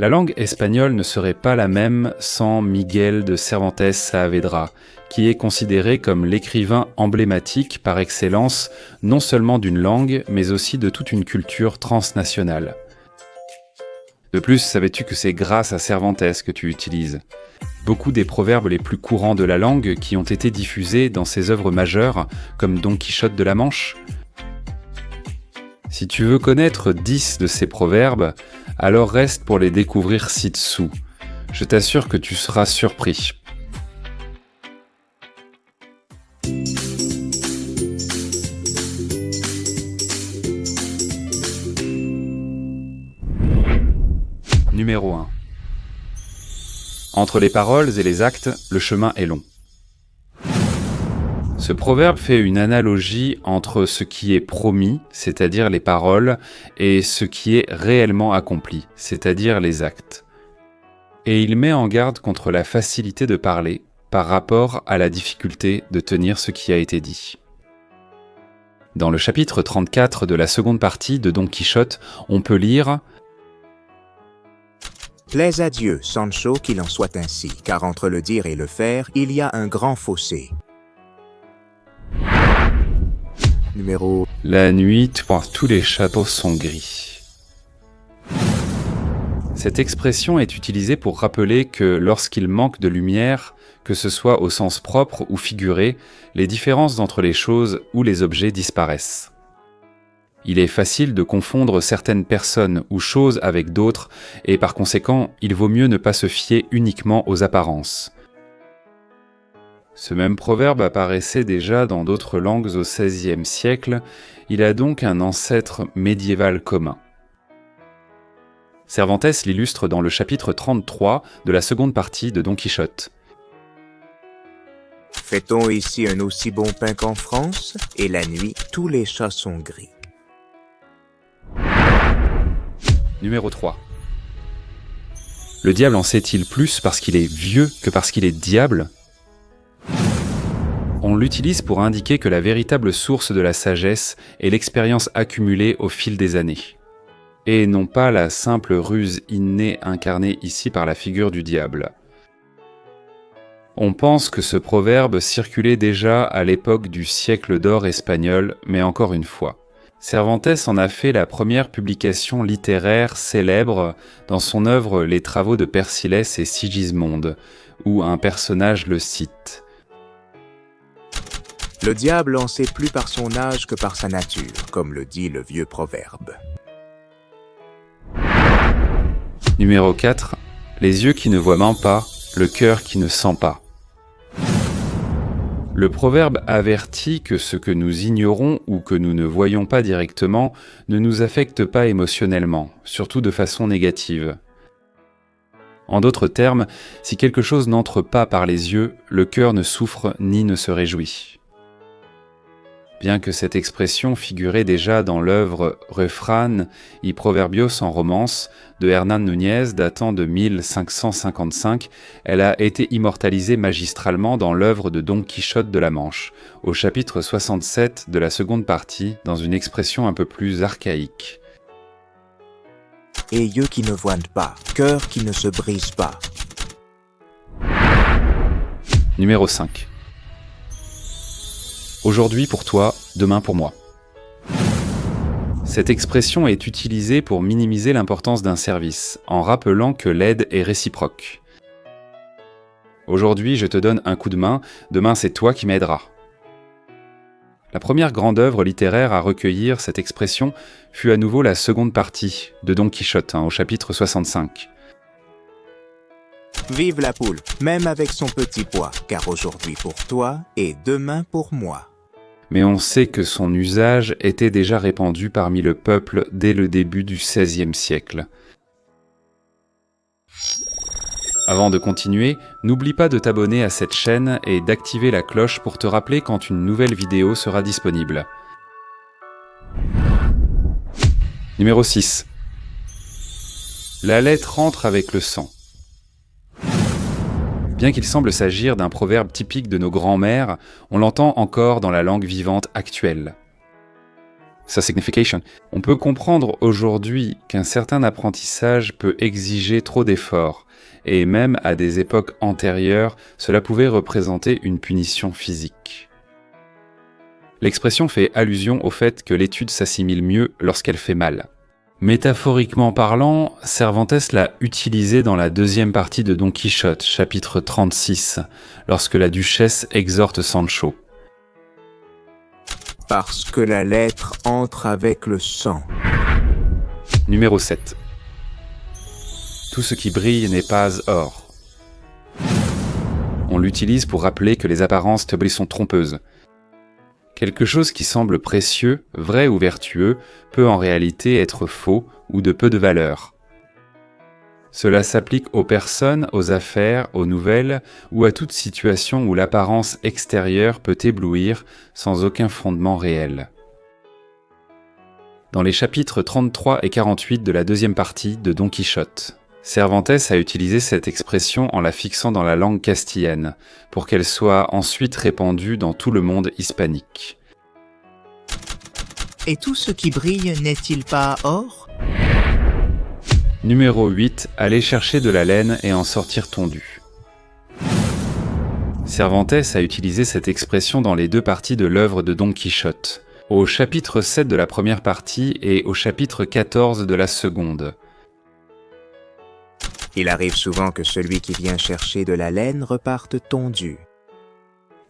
La langue espagnole ne serait pas la même sans Miguel de Cervantes Saavedra, qui est considéré comme l'écrivain emblématique par excellence non seulement d'une langue, mais aussi de toute une culture transnationale. De plus, savais-tu que c'est grâce à Cervantes que tu utilises beaucoup des proverbes les plus courants de la langue qui ont été diffusés dans ses œuvres majeures, comme Don Quichotte de la Manche? Si tu veux connaître 10 de ces proverbes, alors reste pour les découvrir ci-dessous. Je t'assure que tu seras surpris. Numéro 1. Entre les paroles et les actes, le chemin est long. Ce proverbe fait une analogie entre ce qui est promis, c'est-à-dire les paroles, et ce qui est réellement accompli, c'est-à-dire les actes. Et il met en garde contre la facilité de parler par rapport à la difficulté de tenir ce qui a été dit. Dans le chapitre 34 de la seconde partie de Don Quichotte, on peut lire « Plaise à Dieu, Sancho, qu'il en soit ainsi, car entre le dire et le faire, il y a un grand fossé. » Numéro... La nuit, tous les châteaux sont gris. Cette expression est utilisée pour rappeler que lorsqu'il manque de lumière, que ce soit au sens propre ou figuré, les différences entre les choses ou les objets disparaissent. Il est facile de confondre certaines personnes ou choses avec d'autres, et par conséquent, il vaut mieux ne pas se fier uniquement aux apparences. Ce même proverbe apparaissait déjà dans d'autres langues au XVIe siècle, il a donc un ancêtre médiéval commun. Cervantes l'illustre dans le chapitre 33 de la seconde partie de Don Quichotte. Fait-on ici un aussi bon pain qu'en France, et la nuit, tous les chats sont gris. Numéro 3. Le diable en sait-il plus parce qu'il est vieux que parce qu'il est diable ? On l'utilise pour indiquer que la véritable source de la sagesse est l'expérience accumulée au fil des années, et non pas la simple ruse innée incarnée ici par la figure du diable. On pense que ce proverbe circulait déjà à l'époque du siècle d'or espagnol, mais encore une fois, Cervantes en a fait la première publication littéraire célèbre dans son œuvre Les Travaux de Persillès et Sigismonde, où un personnage le cite. Le diable en sait plus par son âge que par sa nature, comme le dit le vieux proverbe. Numéro 4. Les yeux qui ne voient même pas, le cœur qui ne sent pas. Le proverbe avertit que ce que nous ignorons ou que nous ne voyons pas directement ne nous affecte pas émotionnellement, surtout de façon négative. En d'autres termes, si quelque chose n'entre pas par les yeux, le cœur ne souffre ni ne se réjouit. Bien que cette expression figurait déjà dans l'œuvre Refrán y Proverbios en romance de Hernán Núñez datant de 1555, elle a été immortalisée magistralement dans l'œuvre de Don Quichotte de la Manche, au chapitre 67 de la seconde partie, dans une expression un peu plus archaïque. Et yeux qui ne voient pas, cœur qui ne se brise pas. Numéro 5. Aujourd'hui pour toi, demain pour moi. Cette expression est utilisée pour minimiser l'importance d'un service, en rappelant que l'aide est réciproque. Aujourd'hui, je te donne un coup de main, demain c'est toi qui m'aideras. La première grande œuvre littéraire à recueillir cette expression fut à nouveau la seconde partie de Don Quichotte, au chapitre 65. Vive la poule, même avec son petit pois, car aujourd'hui pour toi et demain pour moi. Mais on sait que son usage était déjà répandu parmi le peuple dès le début du XVIe siècle. Avant de continuer, n'oublie pas de t'abonner à cette chaîne et d'activer la cloche pour te rappeler quand une nouvelle vidéo sera disponible. Numéro 6. La lettre entre avec le sang. Bien qu'il semble s'agir d'un proverbe typique de nos grands-mères, on l'entend encore dans la langue vivante actuelle. sa signification. On peut comprendre aujourd'hui qu'un certain apprentissage peut exiger trop d'efforts, et même à des époques antérieures, cela pouvait représenter une punition physique. L'expression fait allusion au fait que l'étude s'assimile mieux lorsqu'elle fait mal. Métaphoriquement parlant, Cervantes l'a utilisé dans la deuxième partie de Don Quichotte, chapitre 36, lorsque la duchesse exhorte Sancho. Parce que la lettre entre avec le sang. Numéro 7. Tout ce qui brille n'est pas or. On l'utilise pour rappeler que les apparences sont trompeuses. Quelque chose qui semble précieux, vrai ou vertueux, peut en réalité être faux ou de peu de valeur. Cela s'applique aux personnes, aux affaires, aux nouvelles ou à toute situation où l'apparence extérieure peut éblouir sans aucun fondement réel. Dans les chapitres 33 et 48 de la deuxième partie de Don Quichotte, Cervantes a utilisé cette expression en la fixant dans la langue castillane, pour qu'elle soit ensuite répandue dans tout le monde hispanique. Et tout ce qui brille n'est-il pas or ? Numéro 8. Aller chercher de la laine et en sortir tondu. Cervantes a utilisé cette expression dans les deux parties de l'œuvre de Don Quichotte, au chapitre 7 de la première partie et au chapitre 14 de la seconde. Il arrive souvent que celui qui vient chercher de la laine reparte tondu.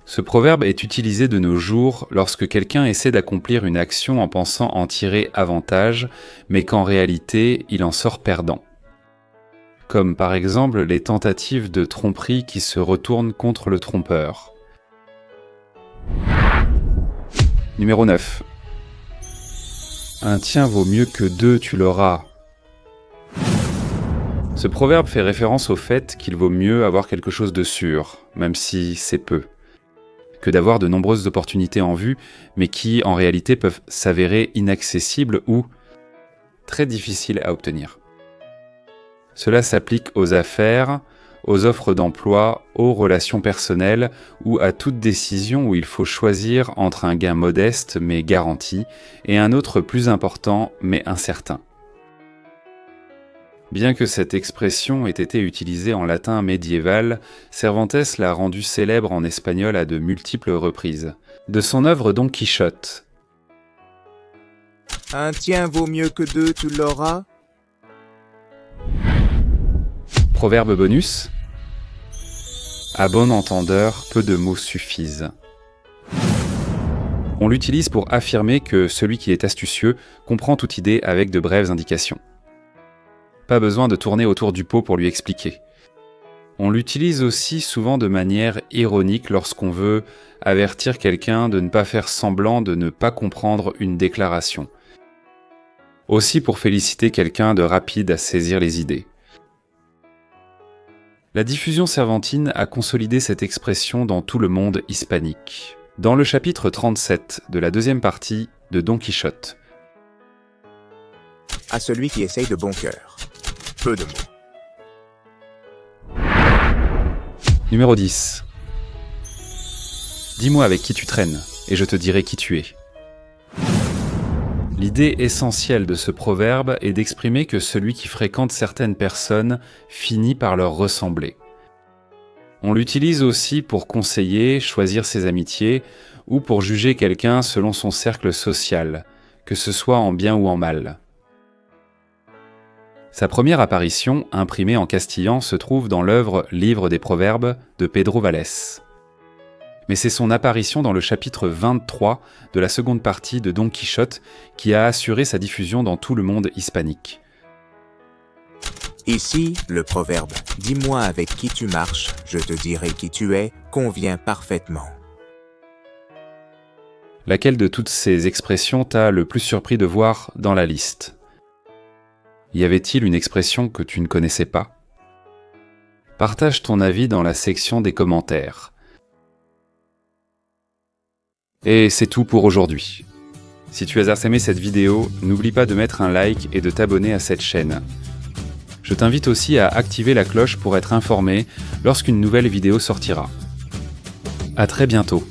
Ce proverbe est utilisé de nos jours lorsque quelqu'un essaie d'accomplir une action en pensant en tirer avantage, mais qu'en réalité, il en sort perdant. Comme par exemple les tentatives de tromperie qui se retournent contre le trompeur. Numéro 9. Un tien vaut mieux que deux, tu l'auras. Ce proverbe fait référence au fait qu'il vaut mieux avoir quelque chose de sûr, même si c'est peu, que d'avoir de nombreuses opportunités en vue, mais qui, en réalité, peuvent s'avérer inaccessibles ou très difficiles à obtenir. Cela s'applique aux affaires, aux offres d'emploi, aux relations personnelles ou à toute décision où il faut choisir entre un gain modeste mais garanti et un autre plus important mais incertain. Bien que cette expression ait été utilisée en latin médiéval, Cervantes l'a rendue célèbre en espagnol à de multiples reprises. De son œuvre Don Quichotte. Un tien vaut mieux que deux, tu l'auras. Proverbe bonus. À bon entendeur, peu de mots suffisent. On l'utilise pour affirmer que celui qui est astucieux comprend toute idée avec de brèves indications. Pas besoin de tourner autour du pot pour lui expliquer. On l'utilise aussi souvent de manière ironique lorsqu'on veut avertir quelqu'un de ne pas faire semblant de ne pas comprendre une déclaration. Aussi pour féliciter quelqu'un de rapide à saisir les idées. La diffusion cervantine a consolidé cette expression dans tout le monde hispanique. Dans le chapitre 37 de la deuxième partie de Don Quichotte. À celui qui essaye de bon cœur. Peu de mots. Numéro 10. Dis-moi avec qui tu traînes, et je te dirai qui tu es. L'idée essentielle de ce proverbe est d'exprimer que celui qui fréquente certaines personnes finit par leur ressembler. On l'utilise aussi pour conseiller, choisir ses amitiés, ou pour juger quelqu'un selon son cercle social, que ce soit en bien ou en mal. Sa première apparition, imprimée en castillan, se trouve dans l'œuvre Livre des Proverbes de Pedro Vallès. Mais c'est son apparition dans le chapitre 23 de la seconde partie de Don Quichotte qui a assuré sa diffusion dans tout le monde hispanique. Ici, le proverbe « Dis-moi avec qui tu marches, je te dirai qui tu es » convient parfaitement. Laquelle de toutes ces expressions t'a le plus surpris de voir dans la liste ? Y avait-il une expression que tu ne connaissais pas ? Partage ton avis dans la section des commentaires. Et c'est tout pour aujourd'hui. Si tu as aimé cette vidéo, n'oublie pas de mettre un like et de t'abonner à cette chaîne. Je t'invite aussi à activer la cloche pour être informé lorsqu'une nouvelle vidéo sortira. À très bientôt.